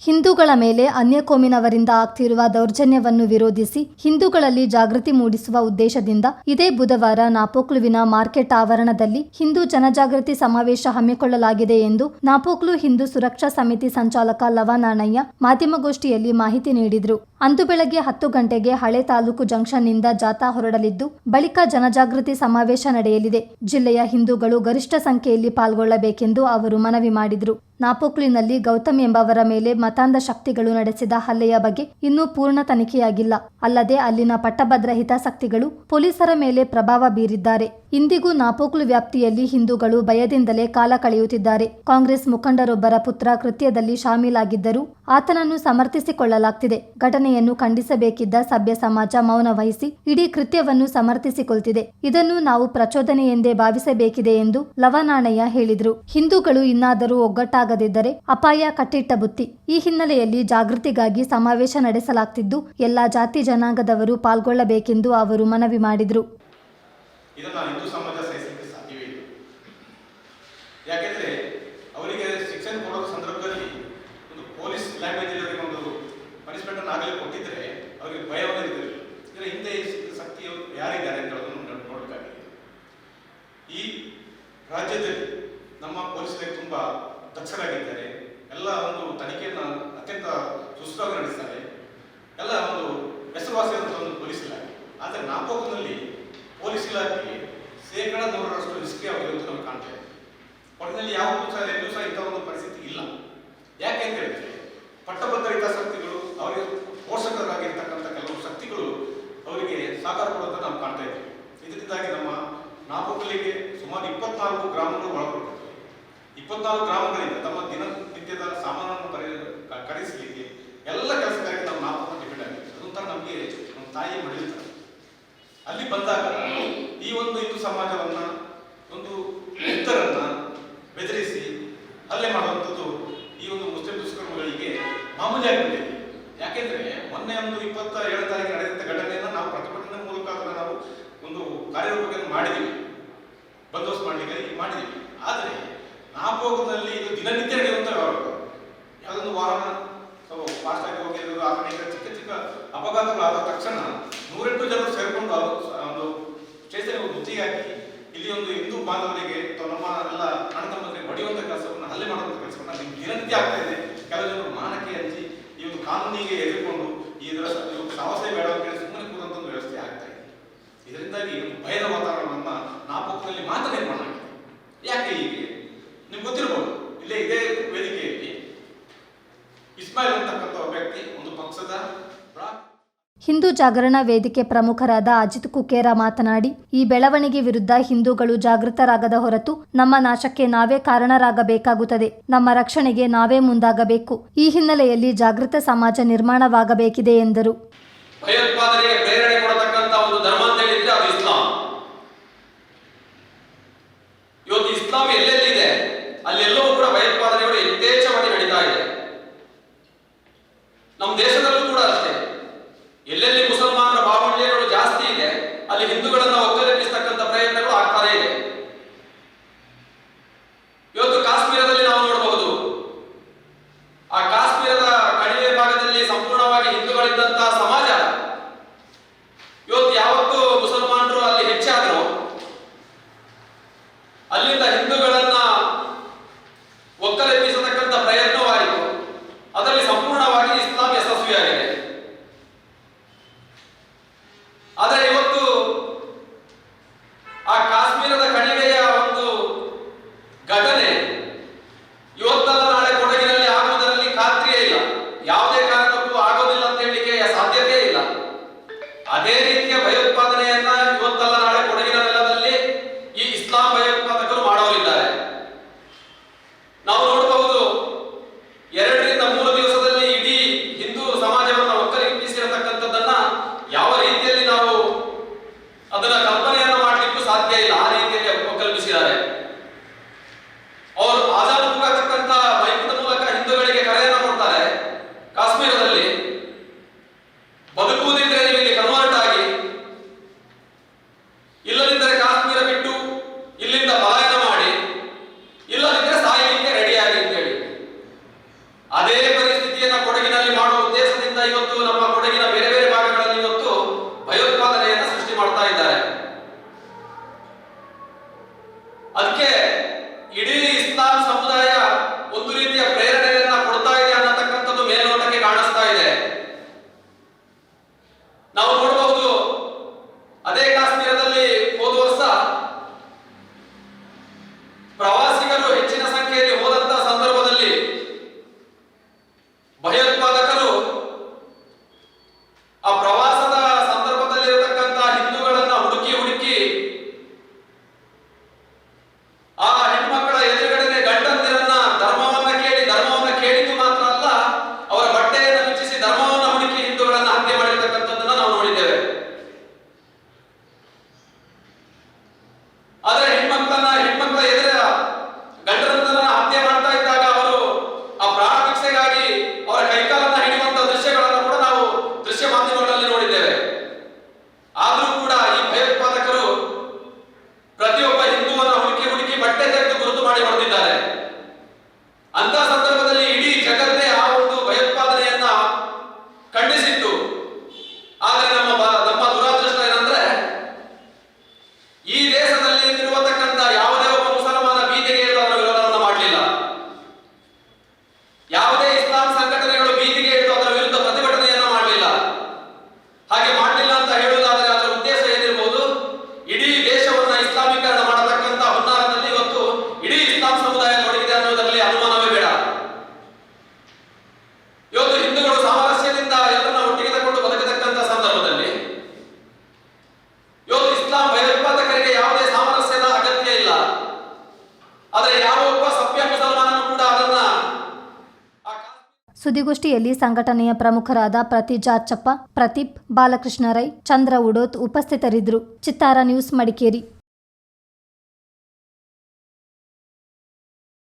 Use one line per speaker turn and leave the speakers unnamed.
ಹಿಂದೂಗಳ ಮೇಲೆ ಅನ್ಯ ಕೋಮಿನವರಿಂದ ಆಗ್ತಿರುವ ದೌರ್ಜನ್ಯವನ್ನು ವಿರೋಧಿಸಿ ಹಿಂದೂಗಳಲ್ಲಿ ಜಾಗೃತಿ ಮೂಡಿಸುವ ಉದ್ದೇಶದಿಂದ ಇದೇ ಬುಧವಾರ ನಾಪೋಕ್ಲುವಿನ ಮಾರ್ಕೆಟ್ ಆವರಣದಲ್ಲಿ ಹಿಂದೂ ಜನಜಾಗೃತಿ ಸಮಾವೇಶ ಹಮ್ಮಿಕೊಳ್ಳಲಾಗಿದೆ ಎಂದು ನಾಪೋಕ್ಲು ಹಿಂದೂ ಸುರಕ್ಷಾ ಸಮಿತಿ ಸಂಚಾಲಕ ಲವನಾಣಯ್ಯ ಮಾಧ್ಯಮಗೋಷ್ಠಿಯಲ್ಲಿ ಮಾಹಿತಿ ನೀಡಿದರು. ಅಂದು ಬೆಳಗ್ಗೆ 10 ಗಂಟೆಗೆ ಹಳೆ ತಾಲೂಕು ಜಂಕ್ಷನ್ನಿಂದ ಜಾಥಾ ಹೊರಡಲಿದ್ದು, ಬಳಿಕ ಜನಜಾಗೃತಿ ಸಮಾವೇಶ ನಡೆಯಲಿದೆ. ಜಿಲ್ಲೆಯ ಹಿಂದೂಗಳು ಗರಿಷ್ಠ ಸಂಖ್ಯೆಯಲ್ಲಿ ಪಾಲ್ಗೊಳ್ಳಬೇಕೆಂದು ಅವರು ಮನವಿ ಮಾಡಿದರು. ನಾಪೋಕ್ಲಿನಲ್ಲಿ ಗೌತಮ್ ಎಂಬವರ ಮೇಲೆ ಮತಾಂಧ ಶಕ್ತಿಗಳು ನಡೆಸಿದ ಹಲ್ಲೆಯ ಬಗ್ಗೆ ಇನ್ನೂ ಪೂರ್ಣ ತನಿಖೆಯಾಗಿಲ್ಲ. ಅಲ್ಲದೆ ಅಲ್ಲಿನ ಪಟ್ಟಭದ್ರ ಹಿತಾಸಕ್ತಿಗಳು ಪೊಲೀಸರ ಮೇಲೆ ಪ್ರಭಾವ ಬೀರಿದ್ದಾರೆ. ಇಂದಿಗೂ ನಾಪೋಕ್ಲು ವ್ಯಾಪ್ತಿಯಲ್ಲಿ ಹಿಂದೂಗಳು ಭಯದಿಂದಲೇ ಕಾಲ ಕಳೆಯುತ್ತಿದ್ದಾರೆ. ಕಾಂಗ್ರೆಸ್ ಮುಖಂಡರೊಬ್ಬರ ಪುತ್ರ ಕೃತ್ಯದಲ್ಲಿ ಶಾಮೀಲಾಗಿದ್ದರೂ ಆತನನ್ನು ಸಮರ್ಥಿಸಿಕೊಳ್ಳಲಾಗ್ತಿದೆ. ಘಟನೆಯನ್ನು ಖಂಡಿಸಬೇಕಿದ್ದ ಸಭ್ಯ ಸಮಾಜ ಮೌನ ವಹಿಸಿ ಇಡೀ ಕೃತ್ಯವನ್ನು ಸಮರ್ಥಿಸಿಕೊಳ್ತಿದೆ. ಇದನ್ನು ನಾವು ಪ್ರಚೋದನೆ ಎಂದೇ ಭಾವಿಸಬೇಕಿದೆ ಎಂದು ಲವನಾಣಯ್ಯ ಹೇಳಿದರು. ಹಿಂದೂಗಳು ಇನ್ನಾದರೂ ಒಗ್ಗಟ್ಟಾಗದಿದ್ದರೆ ಅಪಾಯ ಕಟ್ಟಿಟ್ಟ ಬುತ್ತಿ. ಈ ಹಿನ್ನೆಲೆಯಲ್ಲಿ ಜಾಗೃತಿಗಾಗಿ ಸಮಾವೇಶ ನಡೆಸಲಾಗ್ತಿದ್ದು, ಎಲ್ಲಾ ಜಾತಿ ಜನಾಂಗದವರು ಪಾಲ್ಗೊಳ್ಳಬೇಕೆಂದು ಅವರು ಮನವಿ ಮಾಡಿದರು.
ಇದನ್ನು ಹಿಂದೂ ಸಮಾಜ ಸಹಿಸಲಿಕ್ಕೆ ಸಾಧ್ಯವೇ ಇಲ್ಲ. ಯಾಕೆಂದ್ರೆ ಅವರಿಗೆ ಶಿಕ್ಷಣ ಕೊಡೋ ಸಂದರ್ಭದಲ್ಲಿ ಒಂದು ಪೊಲೀಸ್ ಲ್ಯಾಂಗ್ವೇಜ್ ಅವರಿಗೆ ಒಂದು ಪನಿಷ್ಮೆಂಟ್ ಅನ್ನು ಆಗಲೇ ಕೊಟ್ಟಿದ್ರೆ ಅವರಿಗೆ ಭಯವನ್ನು ಇರಲಿಲ್ಲ. ಇದರ ಹಿಂದೆ ಶಕ್ತಿ ಯಾರಿದ್ದಾರೆ ಅಂತ ನೋಡಬೇಕಾಗಿದೆ. ಈ ರಾಜ್ಯದಲ್ಲಿ ನಮ್ಮ ಪೊಲೀಸರಿಗೆ ತುಂಬಾ ದಕ್ಷರಾಗಿದ್ದಾರೆ. ಎಲ್ಲ ಒಂದು ತನಿಖೆಯನ್ನು ಅತ್ಯಂತ ಸುಸ್ಥಿರವಾಗಿ ನಡೆಸ್ತಾರೆ. ಎಲ್ಲ ಒಂದು ಹೆಸರುವಾಸಿಯಾದಂಥ ಒಂದು ಪೊಲೀಸ್ ಇಲಾಖೆ. ಆದರೆ ನಾಪೋಕ್ಲಿನಲ್ಲಿ ಪೊಲೀಸ್ ಇಲಾಖೆಗೆ 100% ನಿಷ್ಕ್ರಿಯವಾಗಿರುವುದು ನಮಗೆ ಕಾಣ್ತಾ ಇದೆ. ಒಟ್ಟಿನಲ್ಲಿ ಯಾವುದೂ ಸಹ ಎಲ್ಲೂ ಸಹ ಇಂಥ ಒಂದು ಪರಿಸ್ಥಿತಿ ಇಲ್ಲ. ಯಾಕೆ ಅಂತ ಹೇಳಿದ್ರೆ ಪಟ್ಟಭದ್ರ ಹಿತಾಸಕ್ತಿಗಳು ಅವರಿಗೆ ಪೋಷಕರಾಗಿರ್ತಕ್ಕಂಥ ಕೆಲವು ಶಕ್ತಿಗಳು ಅವರಿಗೆ ಸಹಕಾರ ಕೊಡೋದನ್ನು ನಾವು ಕಾಣ್ತಾ ಇದ್ದೀವಿ. ಇದರಿಂದಾಗಿ ನಮ್ಮ ನಾಪೋಕ್ಲಿಗೆ ಸುಮಾರು 24 ಗ್ರಾಮಗಳು ಒಳಪಟ್ಟಿರ್ತವೆ. 24 ಗ್ರಾಮಗಳಿಂದ ತಮ್ಮ ದಿನನಿತ್ಯದ ಸಾಮಾನನ್ನು ಖರೀದಿಸಲಿಕ್ಕೆ ಎಲ್ಲ ಕೆಲಸಕ್ಕಾಗಿ ನಾವು ನಾಪೋಕ್ಲು ಡಿಪೆಂಡ್ ಆಗಿದೆ. ಅದೊಂಥರ ನಮಗೆ ನಮ್ಮ ತಾಯಿ ಮಡಿಯುತ್ತಾರೆ. ಅಲ್ಲಿ ಬಂದಾಗ ಈ ಒಂದು ಹಿಂದೂ ಸಮಾಜವನ್ನ ಒಂದು ಇತರನ್ನ ಬೆದರಿಸಿ ಹಲ್ಲೆ ಮಾಡುವಂಥದ್ದು ಈ ಒಂದು ಮುಸ್ಲಿಂ ದುಷ್ಕರ್ಮಗಳಿಗೆ ಮಾಮೂಲಿ ಆಗಿಬಿಟ್ಟಿದೆ. ಯಾಕೆಂದ್ರೆ ಮೊನ್ನೆ ಒಂದು 27 ತಾರೀಕು ನಡೆದಂಥ ಘಟನೆಯನ್ನು ನಾವು ಪ್ರತಿಭಟನೆ ಮೂಲಕ ಅದನ್ನು ನಾವು ಒಂದು ಕಾರ್ಯರೂಪಕ್ಕೆ ಮಾಡಿದ್ದೀವಿ, ಬಂದೋಬಸ್ತ್ ಮಾಡಲಿಕ್ಕೆ ಮಾಡಿದ್ದೀವಿ. ಆದರೆ ನಾಪೋಕ್ಲಿನಲ್ಲಿ ಇದು ದಿನನಿತ್ಯ ನಡೆಯುವಂಥ ಯಾವುದೊಂದು ವಾಹನ ಫಾಸ್ಟ್ ಆಗಿ ಹೋಗಿರೋದು, ಆ ಕಡೆ ಚಿಕ್ಕ ಚಿಕ್ಕ ಅಪಘಾತಗಳಾದ ತಕ್ಷಣ 108 ಜನರು ಸೇರಿಕೊಂಡು ಒಂದು ಸ್ಟೇಷನ್ಗೆ ಮುತ್ತಿಗೆ ಹಾಕಿ ಇಲ್ಲಿ ಒಂದು ಹಿಂದೂ ಬಾಂಧವರಿಗೆ ಅಥವಾ ನಮ್ಮ ಎಲ್ಲ ಅಣ್ಣ ತಮ್ಮಂದಿರಿಗೆ ಹೊಡೆಯುವಂಥ ಕೆಲಸವನ್ನು, ಹಲ್ಲೆ ಮಾಡುವಂಥ ಕೆಲಸವನ್ನು ದಿನನಿತ್ಯ ಆಗ್ತಾ ಇದೆ. ಕೆಲವು ಜನರು ಮಾನಕ್ಕೆ ಹಂಚಿ ಈ ಒಂದು ಕಾನೂನಿಗೆ ಎದುರುಕೊಂಡು ಇದರ ಸಾಹಸೇ ಬೇಡ ಅಂತ ಹೇಳಿ ಸುಮ್ಮನೆ ಕೂರಂತ ಒಂದು ವ್ಯವಸ್ಥೆ ಆಗ್ತಾ ಇದೆ. ಇದರಿಂದಾಗಿ ಭಯದ ವಾತಾವರಣವನ್ನು ನಾಪೋಕ್ಲಿನಲ್ಲಿ ಮಾತ್ರ ನಿರ್ಮಾಣ ಆಗಿದೆ. ಯಾಕೆ ಹೀಗೆ ನಿಮ್ಗೆ ಗೊತ್ತಿರಬಹುದು. ಇಲ್ಲೇ ಇದೇ ವೇದಿಕೆಯಲ್ಲಿ ಇಸ್ಮಾಯಿಲ್ ಅಂತಕ್ಕಂಥ ವ್ಯಕ್ತಿ ಒಂದು ಪಕ್ಷದ
ಹಿಂದೂ ಜಾಗರಣ ವೇದಿಕೆ ಪ್ರಮುಖರಾದ ಅಜಿತ್ ಕುಕೇರ ಮಾತನಾಡಿ, ಈ ಬೆಳವಣಿಗೆ ವಿರುದ್ಧ ಹಿಂದೂಗಳು ಜಾಗೃತರಾಗದ ಹೊರತು ನಮ್ಮ ನಾಶಕ್ಕೆ ನಾವೇ ಕಾರಣರಾಗಬೇಕಾಗುತ್ತದೆ. ನಮ್ಮ ರಕ್ಷಣೆಗೆ ನಾವೇ ಮುಂದಾಗಬೇಕು. ಈ ಹಿನ್ನೆಲೆಯಲ್ಲಿ ಜಾಗೃತ ಸಮಾಜ ನಿರ್ಮಾಣವಾಗಬೇಕಿದೆ ಎಂದರು.
ಭಯೋತ್ಪಾದನೆಗೆ ಪ್ರೇರಣೆ ಕೊಡತಕ್ಕಂತ ಒಂದು ಧರ್ಮ ಅಂತ ಹೇಳಿದ್ರೆ ಅದು ಇಸ್ಲಾಂ. ಇವತ್ತು ಇಸ್ಲಾಂ ಎಲ್ಲೆಲ್ಲಿದೆ ಅಲ್ಲೆಲ್ಲವೂ ಕೂಡ ಭಯೋತ್ಪಾದನೆಗಳು ಯಥೇಚ್ಛವಾಗಿ ನಡೀತಾ ಇದೆ. ನಮ್ಮ ದೇಶದಲ್ಲೂ ಕೂಡ ಅಷ್ಟೇ. ಎಲ್ಲೆಲ್ಲಿ ಮುಸಲ್ಮಾನರ ಬಾಹುಳ್ಯಗಳು ಜಾಸ್ತಿ ಇದೆ ಅಲ್ಲಿ ಹಿಂದೂಗಳನ್ನ ಒಕ್ಕಲೆಬ್ಬಿಸತಕ್ಕಂಥ ಪ್ರಯತ್ನಗಳು ಆಗ್ತಾನೆ ಇದೆ. ಇವತ್ತು ಕಾಶ್ಮೀರದಲ್ಲಿ ನಾವು ನೋಡಬಹುದು, ಆ ಕಾಶ್ಮೀರದ ಕಣಿವೆ ಭಾಗದಲ್ಲಿ ಸಂಪೂರ್ಣವಾಗಿ ಹಿಂದೂಗಳಿದ್ದಂತಹ ಸಮಾಜ ಇವತ್ತು ಯಾವತ್ತೂ ಮುಸಲ್ಮಾನರು ಅಲ್ಲಿ ಹೆಚ್ಚಾದ್ರು ಅಲ್ಲಿಂದ ಹಿಂದೂಗಳನ್ನ ಒಕ್ಕಲೆಬ್ಬಿಸತಕ್ಕಂಥ ಪ್ರಯತ್ನವಾಯಿತು. ಅದರಲ್ಲಿ ಸಂಪೂರ್ಣವಾಗಿ ಇಸ್ಲಾಂ ಯಶಸ್ವಿಯಾಗಿದೆ. ಆದರೆ ಇವತ್ತು ಆ ಕಾಶ್ಮೀರದ ಕಣಿವೆಯ ಒಂದು ಘಟನೆ ಇವತ್ತಲ್ಲ ನಾಳೆ ಕೊಡಗಿನಲ್ಲಿ ಆಗುವುದರಲ್ಲಿ ಖಾತ್ರಿಯೇ ಇಲ್ಲ. ಯಾವುದೇ ಕಾರಣಕ್ಕೂ ಆಗೋದಿಲ್ಲ ಅಂತ ಹೇಳಲಿಕ್ಕೆ ಸಾಧ್ಯತೆ ಇಲ್ಲ. ಅದೇ ರೀತಿಯ ಭಯೋತ್ಪಾದನೆಯನ್ನ ಇವತ್ತಲ್ಲ ನಾಳೆ ಕೊಡಗಿನ ನೆಲದಲ್ಲಿ ಈ ಇಸ್ಲಾಂ ಭಯೋತ್ಪಾದಕರು ಮಾಡೋರಿದ್ದಾರೆ. ನಾವು ನೋಡಬಹುದು,
ಸುದ್ದಿಗೋಷ್ಠಿಯಲ್ಲಿ ಸಂಘಟನೆಯ ಪ್ರಮುಖರಾದ ಪ್ರತಿಜಾಚಪ್ಪ, ಪ್ರದೀಪ್, ಬಾಲಕೃಷ್ಣ ರೈ, ಚಂದ್ರ ಉಡೋತ್ ಉಪಸ್ಥಿತರಿದ್ದರು. ಚಿತ್ತಾರ ನ್ಯೂಸ್, ಮಡಿಕೇರಿ.